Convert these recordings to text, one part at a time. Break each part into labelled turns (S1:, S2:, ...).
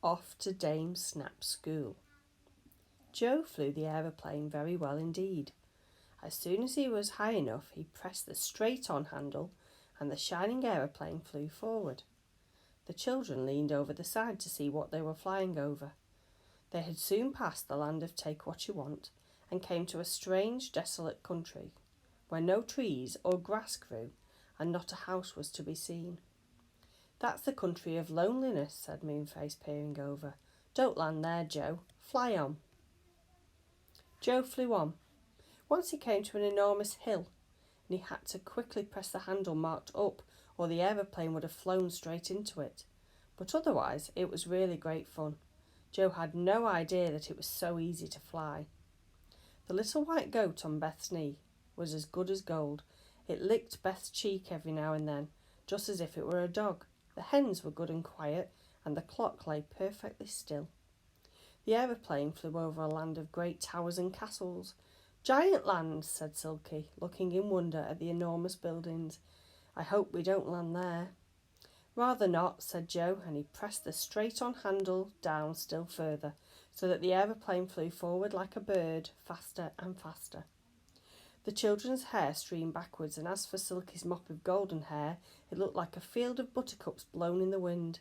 S1: off to Dame Snap's school. Joe flew the aeroplane very well indeed. As soon as he was high enough, he pressed the straight-on handle and the shining aeroplane flew forward. The children leaned over the side to see what they were flying over. They had soon passed the land of Take What You Want and came to a strange, desolate country where no trees or grass grew and not a house was to be seen. "That's the country of loneliness," said Moonface, peering over. "Don't land there, Joe. Fly on." Joe flew on. Once he came to an enormous hill, and he had to quickly press the handle marked up, or the aeroplane would have flown straight into it. But otherwise, it was really great fun. Joe had no idea that it was so easy to fly. The little white goat on Beth's knee was as good as gold. It licked Beth's cheek every now and then, just as if it were a dog. The hens were good and quiet, and the clock lay perfectly still. The aeroplane flew over a land of great towers and castles. "Giant land," said Silky, looking in wonder at the enormous buildings. "I hope we don't land there." "Rather not," said Joe, and he pressed the straight-on handle down still further, so that the aeroplane flew forward like a bird, faster and faster. The children's hair streamed backwards, and as for Silky's mop of golden hair, it looked like a field of buttercups blown in the wind.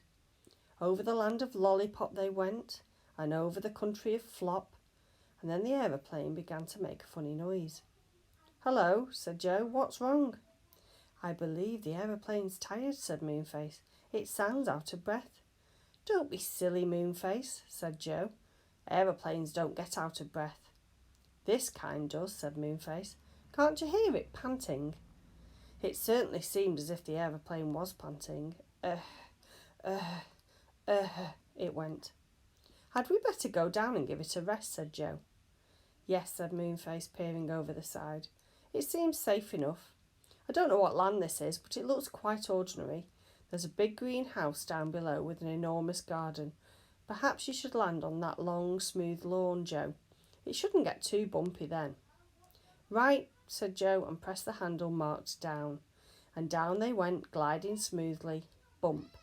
S1: Over the land of Lollipop they went, and over the country of Flop, and then the aeroplane began to make a funny noise. "Hello," said Joe. "What's wrong?" "I believe the aeroplane's tired," said Moonface. "It sounds out of breath." "Don't be silly, Moonface," said Joe. "Aeroplanes don't get out of breath." "This kind does," said Moonface. "Can't you hear it panting?" It certainly seemed as if the aeroplane was panting. It went. "Had we better go down and give it a rest?" said Joe. "Yes," said Moonface, peering over the side. "It seems safe enough. I don't know what land this is, but it looks quite ordinary. There's a big green house down below with an enormous garden. Perhaps you should land on that long, smooth lawn, Joe. It shouldn't get too bumpy then." "Right," said Joe, and pressed the handle marked down. And down they went, gliding smoothly. Bump.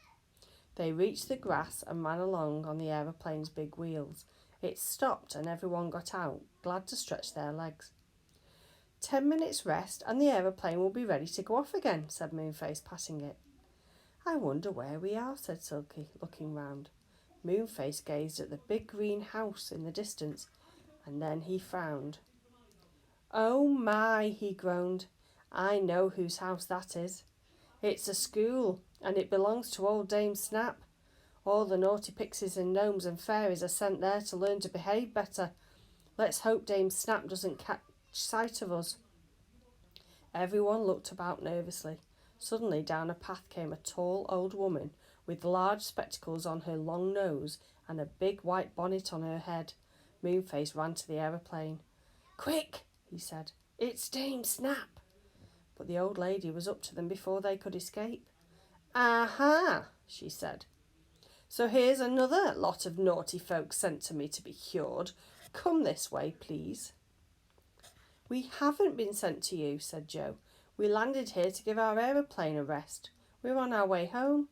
S1: They reached the grass and ran along on the aeroplane's big wheels. It stopped and everyone got out, glad to stretch their legs. 10 minutes rest and the aeroplane will be ready to go off again," said Moonface, patting it. "I wonder where we are," said Silky, looking round. Moonface gazed at the big green house in the distance, and then he frowned. "Oh my," he groaned. "I know whose house that is. It's a school, and it belongs to old Dame Snap. All the naughty pixies and gnomes and fairies are sent there to learn to behave better. Let's hope Dame Snap doesn't catch sight of us." Everyone looked about nervously. Suddenly down a path came a tall old woman with large spectacles on her long nose and a big white bonnet on her head. Moonface ran to the aeroplane. "Quick," he said, "it's Dame Snap." But the old lady was up to them before they could escape. "Aha," she said. "So here's another lot of naughty folks sent to me to be cured. Come this way, please." "We haven't been sent to you," said Joe. "We landed here to give our aeroplane a rest. We're on our way home."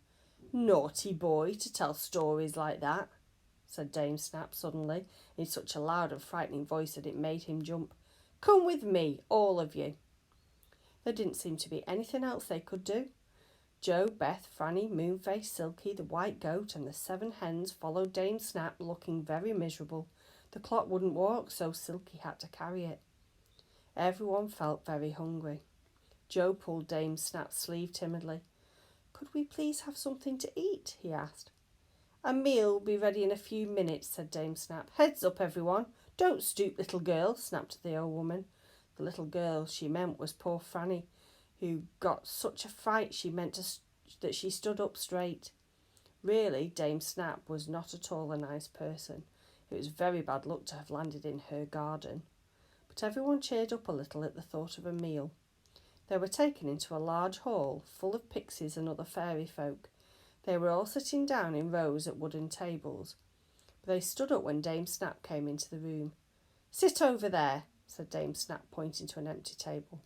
S1: "Naughty boy to tell stories like that," said Dame Snap suddenly, in such a loud and frightening voice that it made him jump. "Come with me, all of you." There didn't seem to be anything else they could do. Joe, Beth, Franny, Moonface, Silky, the white goat, and the 7 hens followed Dame Snap, looking very miserable. The clock wouldn't walk, so Silky had to carry it. Everyone felt very hungry. Joe pulled Dame Snap's sleeve timidly. "Could we please have something to eat?" he asked. "A meal will be ready in a few minutes," said Dame Snap. "Heads up, everyone. Don't stoop, little girl," snapped the old woman. The little girl she meant was poor Franny, who got such a fright that she stood up straight. Really, Dame Snap was not at all a nice person. It was very bad luck to have landed in her garden. But everyone cheered up a little at the thought of a meal. They were taken into a large hall full of pixies and other fairy folk. They were all sitting down in rows at wooden tables. But they stood up when Dame Snap came into the room. "Sit over there," said Dame Snap, pointing to an empty table.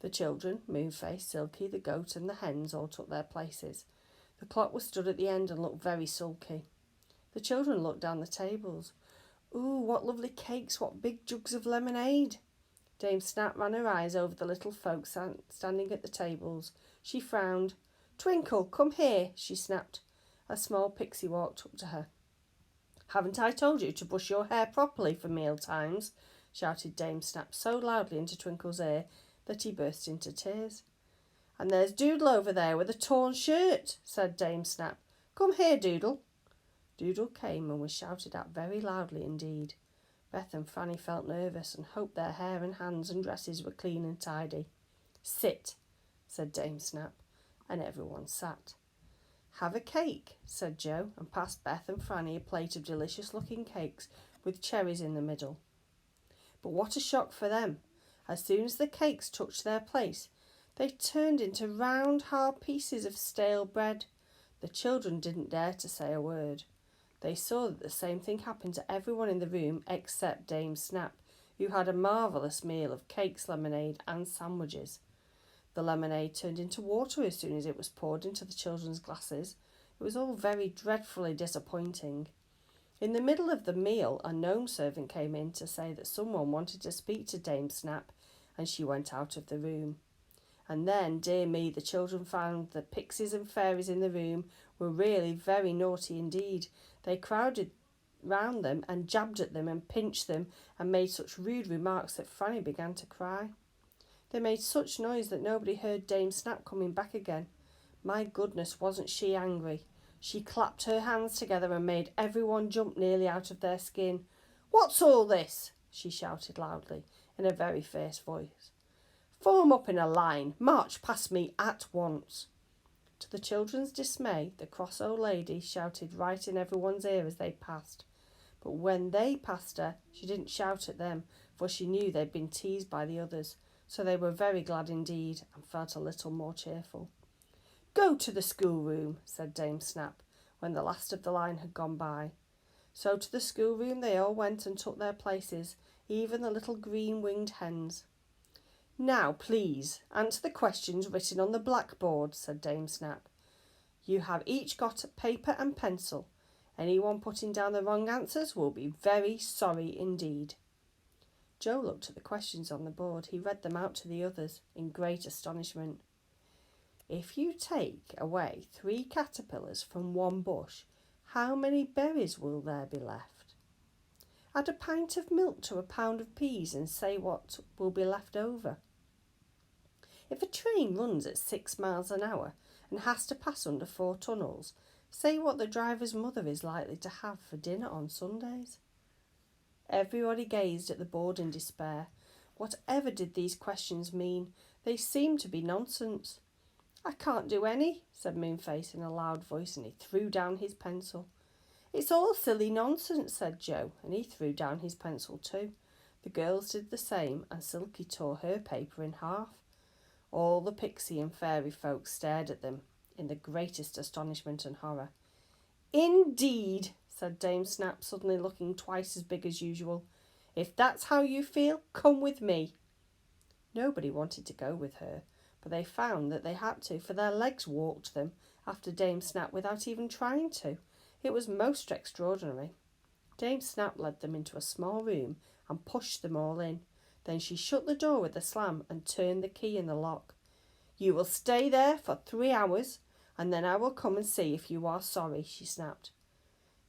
S1: The children, Moonface, Silky, the goat and the hens all took their places. The clock was stood at the end and looked very sulky. The children looked down the tables. Ooh, what lovely cakes, what big jugs of lemonade. Dame Snap ran her eyes over the little folks standing at the tables. She frowned. Twinkle, come here, she snapped. A small pixie walked up to her. Haven't I told you to brush your hair properly for meal times? Shouted Dame Snap so loudly into Twinkle's ear that he burst into tears. And there's Doodle over there with a torn shirt, said Dame Snap. Come here, Doodle. Doodle came and was shouted at very loudly indeed. Beth and Franny felt nervous and hoped their hair and hands and dresses were clean and tidy. Sit, said Dame Snap, and everyone sat. Have a cake, said Joe, and passed Beth and Franny a plate of delicious-looking cakes with cherries in the middle. But what a shock for them! As soon as the cakes touched their place, they turned into round, hard pieces of stale bread. The children didn't dare to say a word. They saw that the same thing happened to everyone in the room except Dame Snap, who had a marvellous meal of cakes, lemonade and sandwiches. The lemonade turned into water as soon as it was poured into the children's glasses. It was all very dreadfully disappointing. In the middle of the meal, a gnome servant came in to say that someone wanted to speak to Dame Snap, and she went out of the room. And then, dear me, the children found that pixies and fairies in the room were really very naughty indeed. They crowded round them and jabbed at them and pinched them and made such rude remarks that Franny began to cry. They made such noise that nobody heard Dame Snap coming back again. My goodness, wasn't she angry? She clapped her hands together and made everyone jump nearly out of their skin. What's all this? She shouted loudly in a very fierce voice. Form up in a line. March past me at once. To the children's dismay, the cross old lady shouted right in everyone's ear as they passed. But when they passed her, she didn't shout at them, for she knew they'd been teased by the others, so they were very glad indeed and felt a little more cheerful. Go to the schoolroom, said Dame Snap, when the last of the line had gone by. So to the schoolroom they all went and took their places, even the little green-winged hens. Now, please, answer the questions written on the blackboard, said Dame Snap. You have each got a paper and pencil. Anyone putting down the wrong answers will be very sorry indeed. Joe looked at the questions on the board. He read them out to the others in great astonishment. If you take away 3 caterpillars from one bush, how many berries will there be left? Add a pint of milk to a pound of peas and say what will be left over. If a train runs at 6 miles an hour and has to pass under 4 tunnels, say what the driver's mother is likely to have for dinner on Sundays. Everybody gazed at the board in despair. Whatever did these questions mean? They seemed to be nonsense. I can't do any, said Moonface in a loud voice, and he threw down his pencil. It's all silly nonsense, said Joe, and he threw down his pencil too. The girls did the same, and Silky tore her paper in half. All the pixie and fairy folk stared at them in the greatest astonishment and horror. Indeed, said Dame Snap, suddenly looking twice as big as usual. If that's how you feel, come with me. Nobody wanted to go with her, but they found that they had to, for their legs walked them after Dame Snap without even trying to. It was most extraordinary. Dame Snap led them into a small room and pushed them all in. Then she shut the door with a slam and turned the key in the lock. You will stay there for 3 hours, and then I will come and see if you are sorry, she snapped.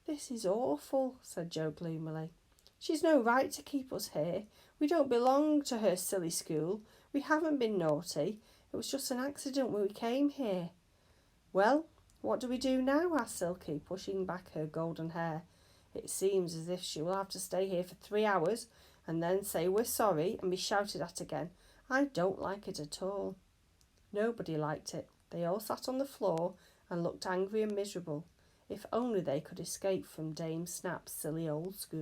S1: This is awful, said Joe gloomily. She's no right to keep us here. We don't belong to her silly school. We haven't been naughty. It was just an accident when we came here. Well, what do we do now? Asked Silky, pushing back her golden hair. It seems as if she will have to stay here for 3 hours and then say we're sorry and be shouted at again. I don't like it at all. Nobody liked it. They all sat on the floor and looked angry and miserable. If only they could escape from Dame Snap's silly old school.